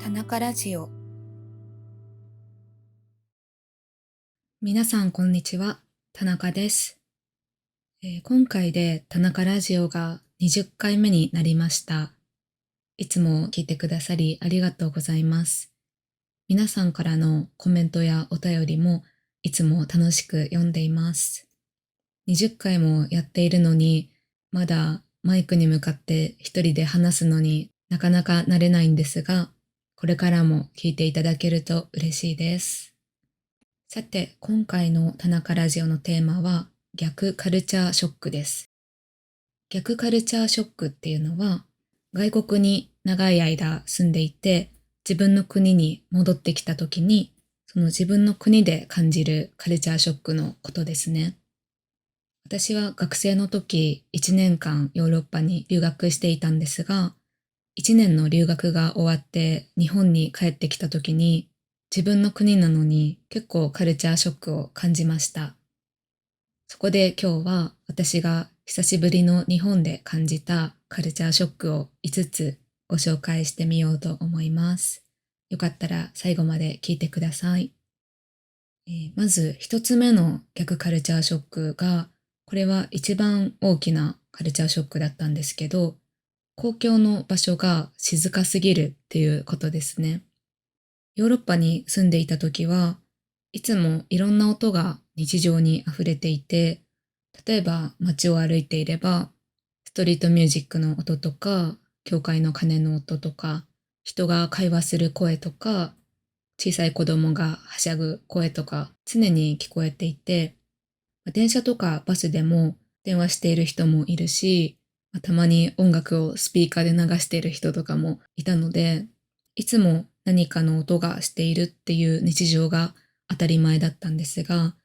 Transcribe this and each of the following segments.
田中ラジオ。皆さんこんにちは、田中です。今回で田中ラジオが20回目になりました。いつも聞いてくださりありがとうございます。皆さんからのコメントやお便りもいつも楽しく読んでいます。20回もやっているのに、まだマイクに向かって一人で話すのになかなか慣れないんですが、これからも聞いていただけると嬉しいです。さて、今回の田中ラジオのテーマは逆カルチャーショックです。逆カルチャーショックっていうのは、外国に長い間住んでいて、自分の国に戻ってきた時に、その自分の国で感じるカルチャーショックのことですね。私は学生の時1年間ヨーロッパに留学していたんですが、1年の留学が終わって日本に帰ってきた時に、自分の国なのに結構カルチャーショックを感じました。そこで今日は私が久しぶりの日本で感じたカルチャーショックを5つご紹介してみようと思います。よかったら最後まで聞いてください。まず1つ目の逆カルチャーショックが、これは一番大きなカルチャーショックだったんですけど、公共の場所が静かすぎるっていうことですね。ヨーロッパに住んでいた時はいつもいろんな音が日常に溢れていて、例えば街を歩いていればストリートミュージックの音とか、教会の鐘の音とか、人が会話する声とか、小さい子供がはしゃぐ声とか常に聞こえていて、電車とかバスでも電話している人もいるし、たまに音楽をスピーカーで流している人とかもいたので、いつも何かの音がしているっていう日常が当たり前だったんですが、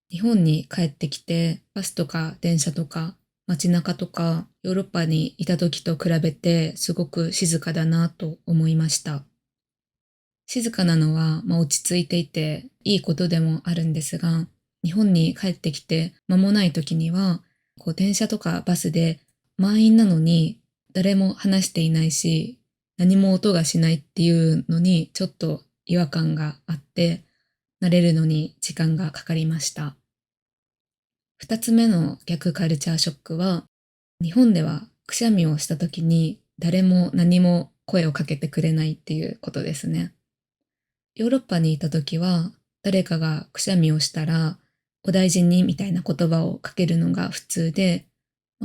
日本に帰ってきてバスとか電車とか街中とかヨーロッパにいた時と比べてすごく静かだなと思いました。静かなのは、落ち着いていていいことでもあるんですが、日本に帰ってきて間もない時には、電車とかバスで満員なのに誰も話していないし、何も音がしないっていうのにちょっと違和感があって、慣れるのに時間がかかりました。二つ目の逆カルチャーショックは、日本ではくしゃみをした時に誰も何も声をかけてくれないっていうことですね。ヨーロッパにいた時は、誰かがくしゃみをしたら、お大事にみたいな言葉をかけるのが普通で、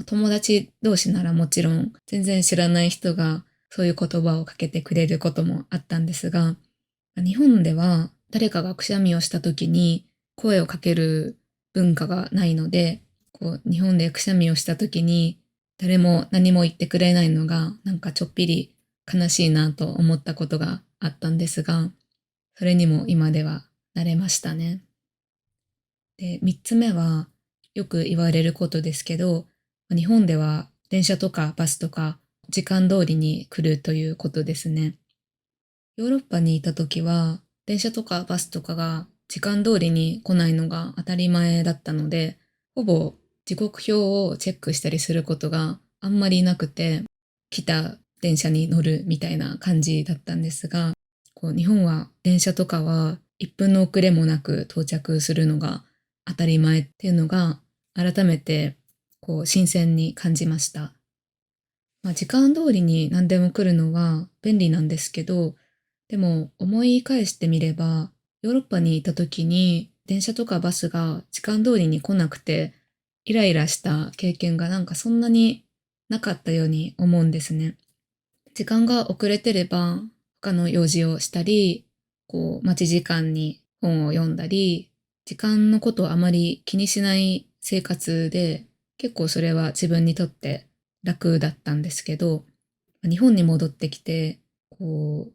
友達同士ならもちろん、全然知らない人がそういう言葉をかけてくれることもあったんですが、日本では誰かがくしゃみをした時に声をかける文化がないので、日本でくしゃみをした時に誰も何も言ってくれないのがなんかちょっぴり悲しいなと思ったことがあったんですが、それにも今では慣れましたね。で、三つ目はよく言われることですけど、日本では電車とかバスとか時間通りに来るということですね。ヨーロッパにいた時は電車とかバスとかが時間通りに来ないのが当たり前だったので、ほぼ時刻表をチェックしたりすることがあんまりなくて、来た電車に乗るみたいな感じだったんですが、日本は電車とかは1分の遅れもなく到着するのが当たり前っていうのが改めて新鮮に感じました。時間通りに何でも来るのは便利なんですけど、でも思い返してみれば、ヨーロッパにいた時に電車とかバスが時間通りに来なくてイライラした経験がなんかそんなになかったように思うんですね。時間が遅れてれば他の用事をしたり、待ち時間に本を読んだり、時間のことをあまり気にしない生活で、結構それは自分にとって楽だったんですけど、日本に戻ってきて、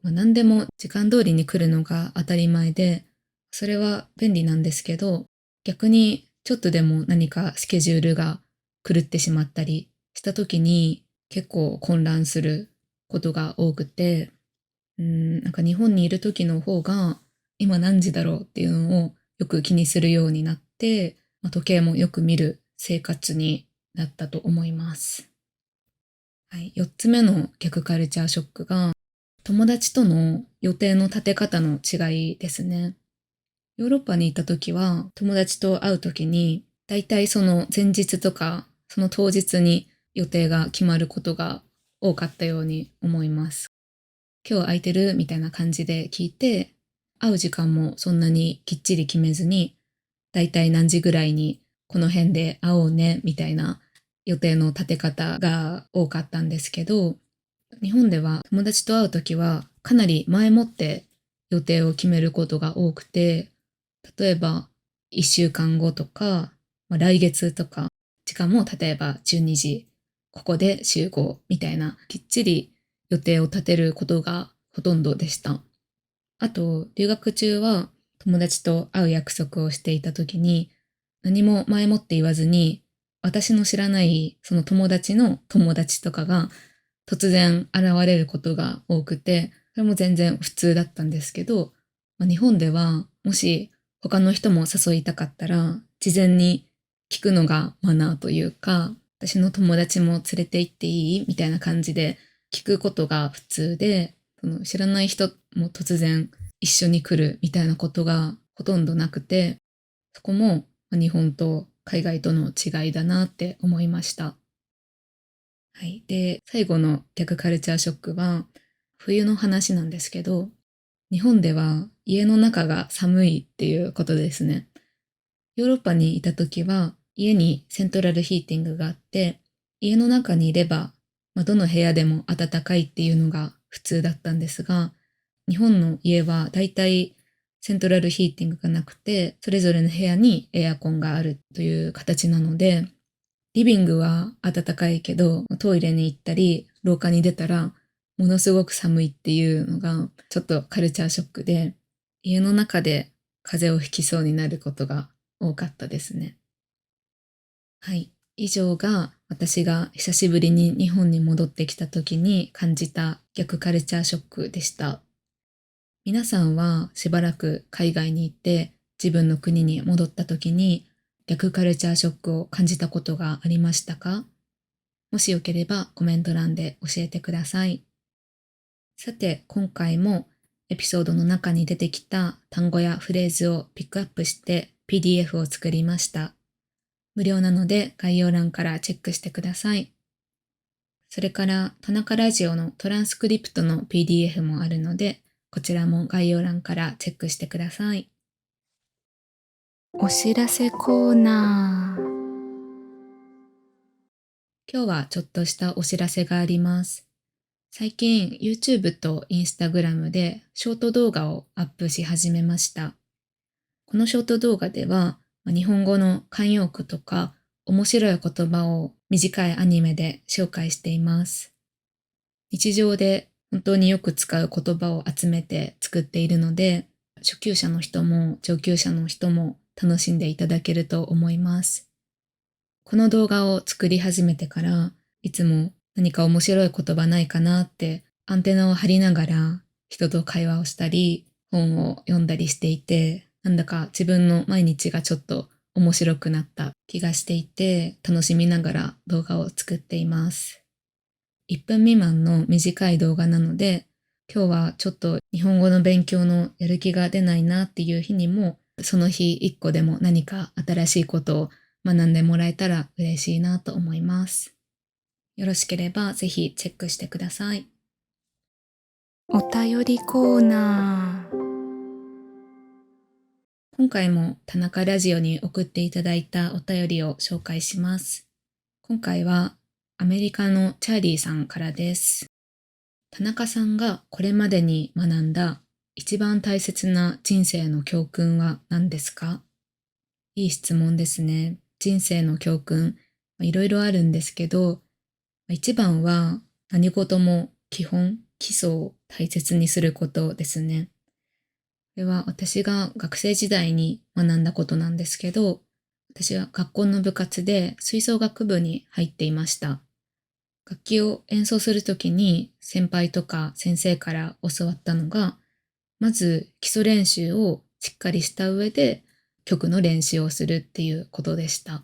何でも時間通りに来るのが当たり前で、それは便利なんですけど、逆にちょっとでも何かスケジュールが狂ってしまったりした時に結構混乱することが多くて、なんか日本にいる時の方が今何時だろうっていうのをよく気にするようになって、時計もよく見る生活になったと思います。はい、4つ目の逆カルチャーショックが、友達との予定の立て方の違いですね。ヨーロッパにいた時は友達と会う時にだいたいその前日とかその当日に予定が決まることが多かったように思います。今日空いてるみたいな感じで聞いて、会う時間もそんなにきっちり決めずに、だいたい何時ぐらいにこの辺で会おうねみたいな予定の立て方が多かったんですけど、日本では友達と会うときはかなり前もって予定を決めることが多くて、例えば1週間後とか、来月とか、時間も例えば12時、ここで集合みたいなきっちり予定を立てることがほとんどでした。あと、留学中は友達と会う約束をしていたときに、何も前もって言わずに、私の知らないその友達の友達とかが突然現れることが多くて、それも全然普通だったんですけど、日本ではもし他の人も誘いたかったら、事前に聞くのがマナーというか、私の友達も連れて行っていいみたいな感じで聞くことが普通で、その知らない人も突然一緒に来るみたいなことがほとんどなくて、そこも日本と海外との違いだなって思いました。はい。で、最後の逆カルチャーショックは、冬の話なんですけど、日本では家の中が寒いっていうことですね。ヨーロッパにいた時は、家にセントラルヒーティングがあって、家の中にいれば、どの部屋でも暖かいっていうのが普通だったんですが、日本の家はだいたいセントラルヒーティングがなくて、それぞれの部屋にエアコンがあるという形なので、リビングは暖かいけど、トイレに行ったり、廊下に出たら、ものすごく寒いっていうのが、ちょっとカルチャーショックで、家の中で風邪をひきそうになることが多かったですね。はい。以上が私が久しぶりに日本に戻ってきた時に感じた逆カルチャーショックでした。皆さんはしばらく海外に行って自分の国に戻った時に逆カルチャーショックを感じたことがありましたか？もしよければコメント欄で教えてください。さて、今回もエピソードの中に出てきた単語やフレーズをピックアップして PDF を作りました。無料なので概要欄からチェックしてください。それから田中ラジオのトランスクリプトの PDF もあるので、こちらも概要欄からチェックしてください。お知らせコーナー。今日はちょっとしたお知らせがあります。最近 YouTube と Instagram でショート動画をアップし始めました。このショート動画では日本語の慣用句とか面白い言葉を短いアニメで紹介しています。日常で本当によく使う言葉を集めて作っているので、初級者の人も上級者の人も楽しんでいただけると思います。この動画を作り始めてから、いつも何か面白い言葉ないかなってアンテナを張りながら人と会話をしたり、本を読んだりしていて、なんだか自分の毎日がちょっと面白くなった気がしていて、楽しみながら動画を作っています。1分未満の短い動画なので、今日はちょっと日本語の勉強のやる気が出ないなっていう日にも、その日1個でも何か新しいことを学んでもらえたら嬉しいなと思います。よろしければぜひチェックしてください。お便りコーナー。今回も田中ラジオに送っていただいたお便りを紹介します。今回はアメリカのチャーリーさんからです。田中さんがこれまでに学んだ一番大切な人生の教訓は何ですか？いい質問ですね。人生の教訓、いろいろあるんですけど、一番は何事も基本、基礎を大切にすることですね。これは私が学生時代に学んだことなんですけど、私は学校の部活で吹奏楽部に入っていました。楽器を演奏するときに先輩とか先生から教わったのが、まず基礎練習をしっかりした上で曲の練習をするっていうことでした。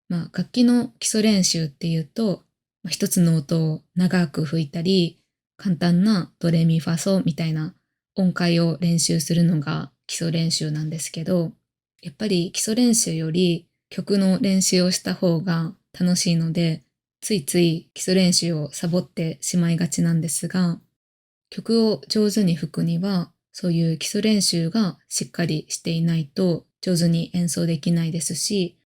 楽器の基礎練習っていうと、一つの音を長く吹いたり、簡単なドレミファソみたいな音階を練習するのが基礎練習なんですけど、やっぱり基礎練習より曲の練習をした方が楽しいので、ついつい基礎練習をサボってしまいがちなんですが、曲を上手に吹くには、そういう基礎練習がしっかりしていないと上手に演奏できないですし、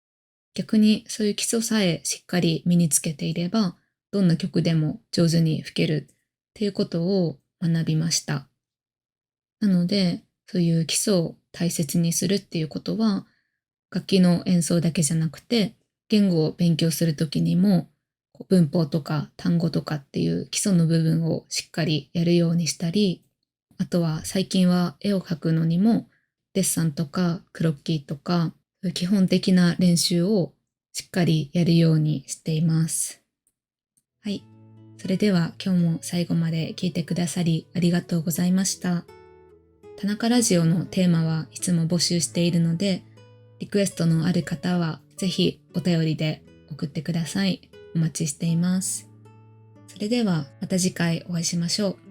逆にそういう基礎さえしっかり身につけていれば、どんな曲でも上手に吹けるっていうことを学びました。なので、そういう基礎を大切にするっていうことは、楽器の演奏だけじゃなくて、言語を勉強するときにも、文法とか単語とかっていう基礎の部分をしっかりやるようにしたり、あとは最近は絵を描くのにも、デッサンとかクロッキーとか、基本的な練習をしっかりやるようにしています。はい。それでは今日も最後まで聞いてくださりありがとうございました。田中ラジオのテーマはいつも募集しているので、リクエストのある方はぜひお便りで送ってください。お待ちしています。それではまた次回お会いしましょう。